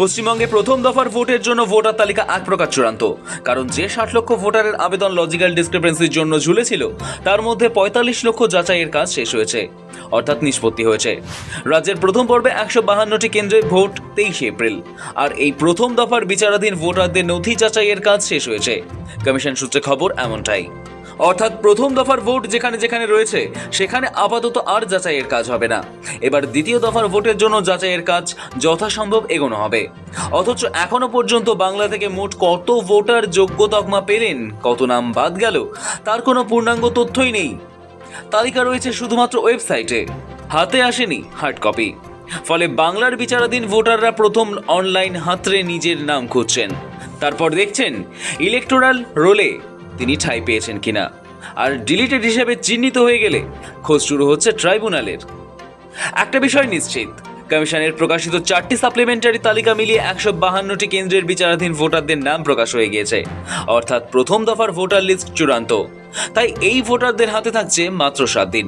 পশ্চিমবঙ্গে প্রথম দফার ভোটের জন্য ভোটার তালিকা এক প্রকার চূড়ান্ত, কারণ যে 60 লক্ষ ভোটারের আবেদন লজিক্যাল ডিসক্রিপেন্সির জন্য ঝুলেছিল তার মধ্যে 45 লক্ষ যাচাইয়ের কাজ শেষ হয়েছে, অর্থাৎ নিষ্পত্তি হয়েছে। রাজ্যের প্রথম পর্বে 152টি কেন্দ্রে ভোট 23 এপ্রিল, আর এই প্রথম দফার বিচারাধীন ভোটারদের নথি যাচাইয়ের কাজ শেষ হয়েছে। কমিশন সূত্রে খবর এমনটাই, অর্থাৎ প্রথম দফার ভোট যেখানে যেখানে রয়েছে সেখানে আপাতত আর যাচাইয়ের কাজ হবে না। এবার দ্বিতীয় দফার ভোটের জন্য যাচাইয়ের কাজ যথাসম্ভব এগোনো হবে। অথচ এখনো পর্যন্ত বাংলা থেকে মোট কত ভোটার যোগ্য তকমা পেলেন, কত নাম বাদ গেল, তার কোনো পূর্ণাঙ্গ তথ্যই নেই। তালিকা রয়েছে শুধুমাত্র ওয়েবসাইটে, হাতে আসেনি হার্ড কপি। ফলে বাংলার বিচারাধীন ভোটাররা প্রথম অনলাইন হাতড়ে নিজের নাম খুঁজছেন, তারপর দেখছেন ইলেকটোরাল রোলে তিনি ঠাঁই পেয়েছেন কিনা, আর ডিলিটেড হিসেবে চিহ্নিত হয়ে গেলে খোঁজ শুরু হচ্ছে ট্রাইব্যুনালের। একটা বিষয় নিশ্চিত, কমিশনের প্রকাশিত 4টি সাপ্লিমেন্টারি তালিকা মিলিয়ে 152টি কেন্দ্রের বিচারাধীন ভোটারদের নাম প্রকাশ হয়ে গিয়েছে, অর্থাৎ প্রথম দফার ভোটার লিস্ট চূড়ান্ত। তাই এই ভোটারদের হাতে থাকছে মাত্র 7 দিন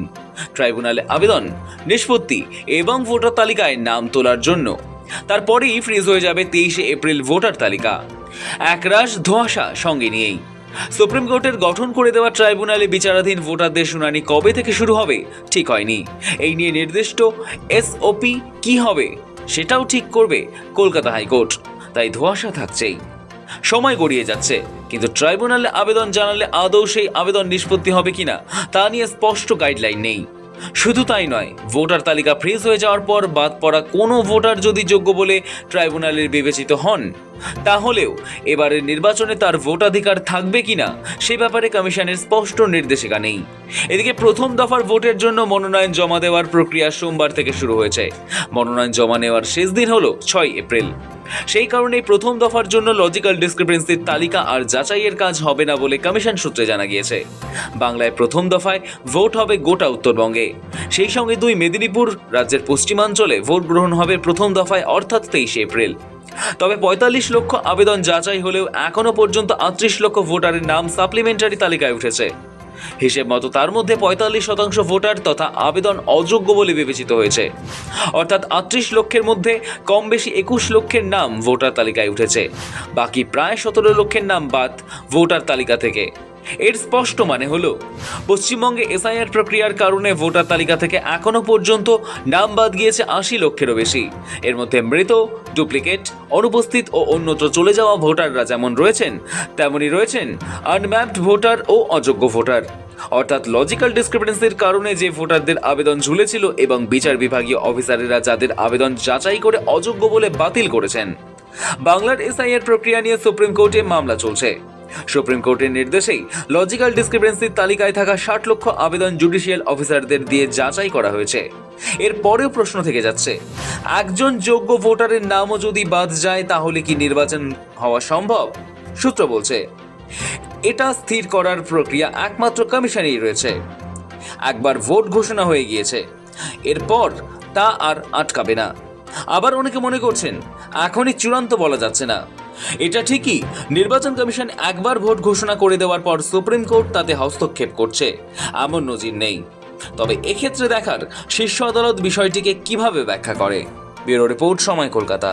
ট্রাইব্যুনালে আবেদন, নিষ্পত্তি এবং ভোটার তালিকায় নাম তোলার জন্য। তারপরেই ফ্রিজ হয়ে যাবে 23 এপ্রিল ভোটার তালিকা, একরাশ ধোঁয়াশা সঙ্গে নিয়েই। সুপ্রিম কোর্টের গঠন করে দেওয়া ট্রাইব্যুনালে বিচারাধীন ভোটারদের শুনানি কবে থেকে শুরু হবে ঠিক হয়নি। এই নিয়ে নির্দিষ্ট এসওপি কি হবে সেটাও ঠিক করবে কলকাতা হাইকোর্ট, তাই ধোঁয়াশা থাকছেই। সময় গড়িয়ে যাচ্ছে, কিন্তু ট্রাইব্যুনালে আবেদন জানালে আদৌ সেই আবেদন নিষ্পত্তি হবে কিনা তা নিয়ে স্পষ্ট গাইডলাইন নেই। শুধু তাই নয়, ভোটার তালিকা ফ্রিজ হয়ে যাওয়ার পর বাদ পড়া কোনো ভোটার যদি যোগ্য বলে ট্রাইব্যুনালের বিবেচিত হন, তাহলেও এবারের নির্বাচনে তার ভোটাধিকার থাকবে কিনা সে ব্যাপারে কমিশনের স্পষ্ট নির্দেশিকা নেই। এদিকে প্রথম দফার ভোটের জন্য মনোনয়ন জমা দেওয়ার প্রক্রিয়া সোমবার থেকে শুরু হয়েছে। মনোনয়ন জমা নেওয়ার শেষ দিন হলো 6 এপ্রিল। সেই কারণেই প্রথম দফার জন্য লজিক্যাল ডিসক্রিপেন্সির তালিকা আর যাচাইয়ের কাজ হবে না বলে কমিশন সূত্রে জানা গিয়েছে। বাংলায় প্রথম দফায় ভোট হবে গোটা উত্তরবঙ্গে, সেই সঙ্গে 2 মেদিনীপুর রাজ্যের পশ্চিমাঞ্চলে ভোট গ্রহণ হবে প্রথম দফায়, অর্থাৎ 23 এপ্রিল। তবে 45 লক্ষ আবেদন যাচাই হলেও এখনো পর্যন্ত 38 লক্ষ ভোটারের নাম সাপ্লিমেন্টারি তালিকায় উঠেছে। হিসেব মতো তার মধ্যে 45% ভোটার তথা আবেদন অযোগ্য বলে বিবেচিত হয়েছে, অর্থাৎ 38 লক্ষের মধ্যে কম বেশি 21 লক্ষের নাম ভোটার তালিকায় উঠেছে। বাকি প্রায় 17 লক্ষের নাম বাদ ভোটার তালিকা থেকে। এর স্পষ্ট মানে হলো পশ্চিমবঙ্গে এসআইআর প্রক্রিয়ার কারণে ভোটার তালিকা থেকে এখনো পর্যন্ত নাম বাদ গিয়েছে 80 লক্ষেরও বেশি। এর মধ্যে মৃত, ডুপ্লিকেট, অনুপস্থিত ও অন্যত্র চলে যাওয়া ভোটাররা যেমন রয়েছেন, তেমনি রয়েছেন আনম্যাপড ভোটার ও অযোগ্য ভোটার। অর্থাৎ লজিক্যাল ডিসক্রিপেন্সির কারণে যে ভোটারদের আবেদন ঝুলেছিল এবং বিচার বিভাগীয় অফিসারেরা যাদের আবেদন যাচাই করে অযোগ্য বলে বাতিল করেছেন। বাংলার এসআইআর প্রক্রিয়া নিয়ে সুপ্রিম কোর্টে মামলা চলছে। সুপ্রিম কোর্টের নির্দেশেই লজিক্যাল ডিসক্রিপেন্সির তালিকায় থাকা 60 লক্ষ আবেদন জুডিশিয়াল অফিসারদের দিয়ে যাচাই করা হয়েছে। এর পরেও প্রশ্ন থেকে যাচ্ছে, একজন যোগ্য ভোটারের নামও যদি বাদ যায় তাহলে কি নির্বাচন হওয়া সম্ভব? সূত্র বলছে এটা স্থির করার প্রক্রিয়া একমাত্র কমিশনেই রয়েছে। একবার ভোট ঘোষণা হয়ে গিয়েছে, এরপর তা আর আটকাবে না। আবার অনেকে মনে করছেন এখনই চূড়ান্ত বলা যাচ্ছে না। এটা ঠিকই, নির্বাচন কমিশন একবার ভোট ঘোষণা করে দেওয়ার পর সুপ্রিম কোর্ট তাতে হস্তক্ষেপ করছে এমন নজির নেই। তবে এক্ষেত্রে দেখার শীর্ষ আদালত বিষয়টিকে কিভাবে ব্যাখ্যা করে। ব্যুরো রিপোর্ট, সময়, কলকাতা।